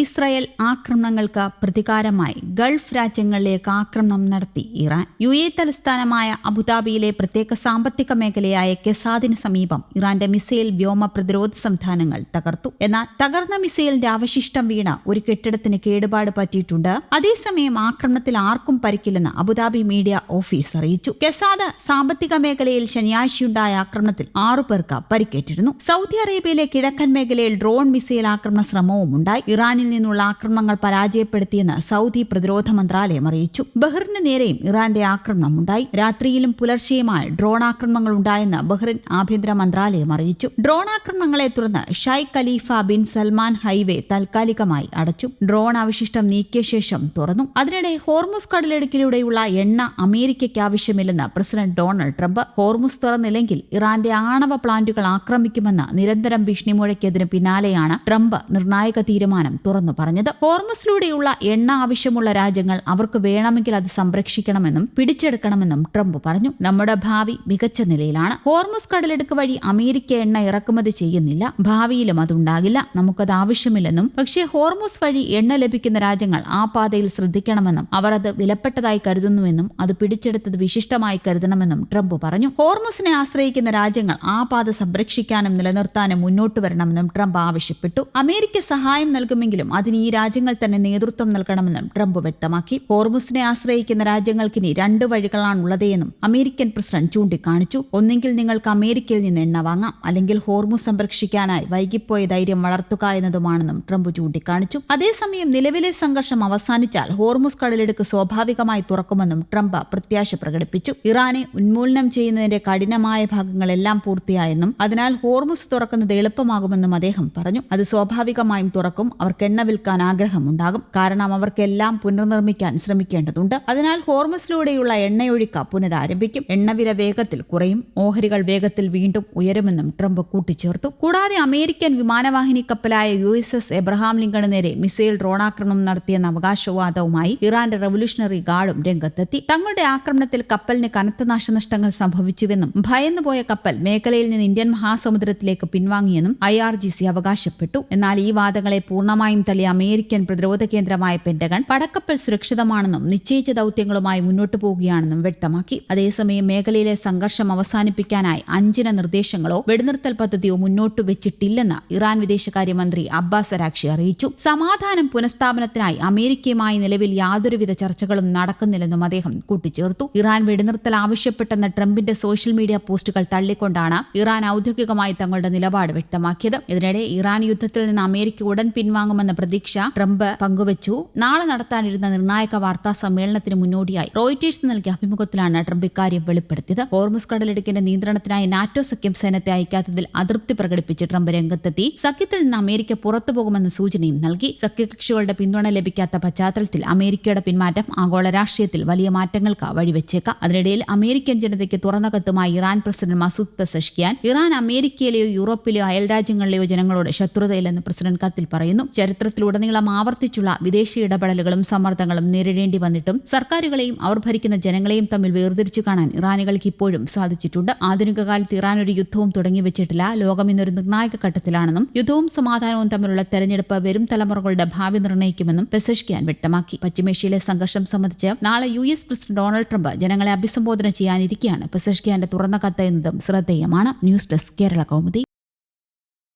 Israel ആക്രമണങ്ങൾക്ക് പ്രതികാരമായി Gulf രാജ്യങ്ങളിലേക്ക് ആക്രമണം നടത്തി ഇറാൻ. തലസ്ഥാനമായ അബുദാബിയിലെ പ്രത്യേക സാമ്പത്തിക മേഖലയായ കെസാദിന് സമീപം ഇറാന്റെ മിസൈൽ വ്യോമ പ്രതിരോധ സംവിധാനങ്ങൾ തകർത്തു. എന്നാൽ തകർന്ന മിസൈലിന്റെ അവശിഷ്ടം വീണ ഒരു കെട്ടിടത്തിന് കേടുപാട് പറ്റിയിട്ടുണ്ട്. അതേസമയം ആക്രമണത്തിൽ ആർക്കും പരിക്കില്ലെന്ന് അബുദാബി മീഡിയ ഓഫീസ് അറിയിച്ചു. കെസാദ് സാമ്പത്തിക മേഖലയിൽ ശനിയാഴ്ചയുണ്ടായ ആക്രമണത്തിൽ 6 പേർക്ക് പരിക്കേറ്റിരുന്നു. സൗദി അറേബ്യയിലെ കിഴക്കൻ മേഖലയിൽ ഡ്രോൺ മിസൈൽ ആക്രമണ ശ്രമവും ഇറാനിൽ നിന്നുള്ള ആക്രമണങ്ങൾ പരാജയപ്പെടുത്തിയെന്ന് സൗദി പ്രതിരോധ മന്ത്രാലയം അറിയിച്ചു. ബഹ്റിന് നേരെയും ഇറാന്റെ ആക്രമണമുണ്ടായി. രാത്രിയിലും പുലർച്ചെയുമായി ഡ്രോൺ ആക്രമണങ്ങൾ ഉണ്ടായെന്ന് ബഹ്റിൻ ആഭ്യന്തര മന്ത്രാലയം അറിയിച്ചു. ഡ്രോൺ ആക്രമണങ്ങളെ തുടർന്ന് Sheikh Khalifa bin Salman highway താൽക്കാലികമായി അടച്ചു. ഡ്രോൺ അവശിഷ്ടം നീക്കിയ ശേഷം തുറന്നു. അതിനിടെ ഹോർമുസ് കടലിടുക്കിലൂടെയുള്ള എണ്ണ അമേരിക്കയ്ക്ക് ആവശ്യമില്ലെന്ന് പ്രസിഡന്റ് ഡൊണാൾഡ് ട്രംപ്. ഹോർമുസ് തുറന്നില്ലെങ്കിൽ ഇറാന്റെ ആണവ പ്ലാന്റുകൾ ആക്രമിക്കുമെന്ന് നിരന്തരം ഭീഷണി മുഴക്കിയതിനു പിന്നാലെയാണ് ട്രംപ് നിർണായക തീരുമാനം തുറന്നു പറഞ്ഞത്. ഹോർമുസിലൂടെയുള്ള എണ്ണ ആവശ്യമുള്ള രാജ്യങ്ങൾ അവർക്ക് വേണമെങ്കിൽ അത് സംരക്ഷിക്കണമെന്നും പിടിച്ചെടുക്കണമെന്നും ട്രംപ് പറഞ്ഞു. നമ്മുടെ ഭാവി മികച്ച നിലയിലാണ്. ഹോർമുസ് കടലിടുക്ക് വഴി അമേരിക്ക എണ്ണ ഇറക്കുമതി ചെയ്യുന്നില്ല. ഭാവിയിലും അതുണ്ടാകില്ല. നമുക്കത് ആവശ്യമില്ലെന്നും പക്ഷേ ഹോർമുസ് വഴി എണ്ണ ലഭിക്കുന്ന രാജ്യങ്ങൾ ആ പാതയിൽ ശ്രദ്ധിക്കണമെന്നും അവർ അത് വിലപ്പെട്ടതായി കരുതുന്നുവെന്നും അത് പിടിച്ചെടുത്തത് വിശിഷ്ടമായി കരുതണമെന്നും ട്രംപ് പറഞ്ഞു. ഹോർമുസിനെ ആശ്രയിക്കുന്ന രാജ്യങ്ങൾ ആ പാത സംരക്ഷിക്കാനും നിലനിർത്താനും മുന്നോട്ട് വരണമെന്നും ട്രംപ് ആവശ്യപ്പെട്ടു. അമേരിക്ക സഹായം നൽകുമെങ്കിലും അതിന് ഈ രാജ്യങ്ങൾ തന്നെ നേതൃത്വം നൽകണമെന്നും ട്രംപ് വ്യക്തമാക്കി. ഹോർമുസിനെ ആശ്രയിക്കുന്ന രാജ്യങ്ങൾക്കിനി 2 വഴികളാണുള്ളതെന്നും അമേരിക്കൻ പ്രസിഡന്റ് ചൂണ്ടിക്കാണിച്ചു. ഒന്നെങ്കിൽ നിങ്ങൾക്ക് അമേരിക്കയിൽ നിന്ന് എണ്ണ വാങ്ങാം, അല്ലെങ്കിൽ ഹോർമുസ് സംരക്ഷിക്കാനായി വൈകിപ്പോയ ധൈര്യം വളർത്തുക എന്നതുമാണെന്നും ട്രംപ് ചൂണ്ടിക്കാണിച്ചു. അതേസമയം നിലവിലെ സംഘർഷം അവസാനിച്ചാൽ ഹോർമുസ് കടലിടുക്ക് സ്വാഭാവികമായി തുറക്കുമെന്നും ട്രംപ് പ്രത്യാശ പ്രകടിപ്പിച്ചു. ഇറാനെ ഉന്മൂലനം ചെയ്യുന്നതിന്റെ കഠിനമായ ഭാഗങ്ങളെല്ലാം പൂർത്തിയായെന്നും അതിനാൽ ഹോർമുസ് തുറക്കുന്നത് എളുപ്പമാകുമെന്നും അദ്ദേഹം പറഞ്ഞു. അത് സ്വാഭാവികമായും തുറക്കും. അവർക്ക് എണ്ണ വിൽക്കാൻ ആഗ്രഹമുണ്ടാകും. കാരണം അവർക്കെല്ലാം പുനർനിർമ്മിക്കാൻ ശ്രമിക്കേണ്ടതുണ്ട്. അതിനാൽ ഹോർമസിലൂടെയുള്ള എണ്ണയൊഴുക്ക് പുനരാരംഭിക്കും. എണ്ണവില വേഗത്തിൽ കുറയും. ഓഹരികൾ വേഗത്തിൽ വീണ്ടും ഉയരുമെന്നും ട്രംപ് കൂട്ടിച്ചേർത്തു. കൂടാതെ അമേരിക്കൻ വിമാനവാഹിനി കപ്പലായ USS എബ്രഹാം ലിങ്കണ് നേരെ മിസൈൽ ഡ്രോണാക്രമണം നടത്തിയെന്ന അവകാശവാദവുമായി ഇറാന്റെ റവല്യൂഷണറി ഗാർഡും രംഗത്തെത്തി. തങ്ങളുടെ ആക്രമണത്തിൽ കപ്പലിന് കനത്ത നാശനഷ്ടങ്ങൾ സംഭവിച്ചുവെന്നും ഭയന്നുപോയ കപ്പൽ മേഖലയിൽ നിന്ന് ഇന്ത്യൻ മഹാസമുദ്രത്തിലേക്ക് പിൻവാങ്ങിയെന്നും IRGC അവകാശപ്പെട്ടു. എന്നാൽ ഈ വാദങ്ങളെ പൂർണ്ണമായും തള്ളിയ അമേരിക്കൻ പ്രതിരോധ കേന്ദ്രമായ പെന്റഗൺ പടക്കപ്പൽ സുരക്ഷിതമാണെന്നും നിശ്ചയിച്ച ദൌത്യങ്ങളുമായി മുന്നോട്ടു പോവുകയാണെന്നും വ്യക്തമാക്കി. അതേസമയം മേഖലയിലെ സംഘർഷം അവസാനിപ്പിക്കാനായി 5 നിർദ്ദേശങ്ങളോ വെടിനിർത്തൽ പദ്ധതിയോ മുന്നോട്ടു വെച്ചിട്ടില്ലെന്ന് ഇറാൻ വിദേശകാര്യമന്ത്രി അബ്ബാസ് അരാഗ്ചി അറിയിച്ചു. സമാധാനം പുനഃസ്ഥാപനത്തിനായി അമേരിക്കയുമായി നിലവിൽ യാതൊരുവിധ ചർച്ചകളും നടക്കുന്നില്ലെന്നും അദ്ദേഹം കൂട്ടിച്ചേർത്തു. ഇറാൻ വെടിനിർത്തൽ ആവശ്യപ്പെട്ടെന്ന ട്രംപിന്റെ സോഷ്യൽ മീഡിയ പോസ്റ്റുകൾ തള്ളിക്കൊണ്ടാണ് ഇറാൻ ഔദ്യോഗികമായി തങ്ങളുടെ നിലപാട് വ്യക്തമാക്കിയത്. ഇതിനിടെ ഇറാൻ യുദ്ധത്തിൽ നിന്ന് അമേരിക്ക ഉടൻ പിൻവാങ്ങുമെന്ന പ്രതീക്ഷ ട്രംപ് പങ്കുവച്ചു. നാളെ നടത്താനിരുന്ന നിർണായക വാർത്താ സമ്മേളനത്തിന് മുന്നോടിയായി റോയിറ്റേഴ്സ് നൽകിയ അഭിമുഖത്തിലാണ് ട്രംപ് ഇക്കാര്യം വെളിപ്പെടുത്തിയത്. ഹോർമുസ് കടലിടുക്കിന്റെ നിയന്ത്രണത്തിനായി നാറ്റോ സഖ്യം സൈന്യത്തെ അയക്കാത്തതിൽ അതൃപ്തി പ്രകടിപ്പിച്ച് ട്രംപ് രംഗത്തെത്തി. സഖ്യത്തിൽ നിന്ന് അമേരിക്ക പുറത്തുപോകുമെന്ന സൂചനയും നൽകി. സഖ്യകക്ഷികളുടെ പിന്തുണ ലഭിക്കാത്ത പശ്ചാത്തലത്തിൽ അമേരിക്കയുടെ പിന്മാറ്റം ആഗോള രാഷ്ട്രീയത്തിൽ വലിയ മാറ്റങ്ങൾക്ക് വഴിവെച്ചേക്കാം. അതിനിടയിൽ അമേരിക്കൻ ജനതയ്ക്ക് തുറന്ന കത്തുമായി Iran president Masoud Pezeshkian Iran അമേരിക്കയിലെയോ യൂറോപ്പിലെയോ അയൽരാജ്യങ്ങളിലെയോ ജനങ്ങളോട് ശത്രുതയില്ലെന്ന് പ്രസിഡന്റ് കത്തിൽ പറയുന്നു. ചരിത്രത്തിലുടനീളം ആവർത്തിച്ചുള്ള വിദേശ ഇടപെടലുകളും സമ്മർദ്ദങ്ങളും നേരിടേണ്ടി വന്നിട്ടും സർക്കാരുകളെയും അവർ ഭരിക്കുന്ന ജനങ്ങളെയും തമ്മിൽ വേർതിരിച്ചു കാണാൻ ഇറാനികൾക്ക് ഇപ്പോഴും സാധിച്ചിട്ടുണ്ട്. ആധുനിക കാലത്ത് ഇറാൻ ഒരു യുദ്ധവും തുടങ്ങിവെച്ചിട്ടില്ല. ലോകം ഇന്നൊരു നിർണായക ഘട്ടത്തിലാണെന്നും യുദ്ധവും സമാധാനവും തമ്മിലുള്ള തെരഞ്ഞെടുപ്പ് വരും തലമുറകളുടെ ഭാവി നിർണ്ണയിക്കുമെന്നും പെസഷ്കിയാൻ വ്യക്തമാക്കി. പശ്ചിമേഷ്യയിലെ സംഘർഷം സംബന്ധിച്ച് നാളെ US പ്രസിഡന്റ് ഡൊണാൾഡ് ട്രംപ് ജനങ്ങളെ അഭിസംബോധന ചെയ്യാനിരിക്കെയാണ് പെസഷ്കിയാന്റെ തുറന്ന കത്ത് എന്നതും ശ്രദ്ധേയമാണ്. News desk Kerala Kaumudi.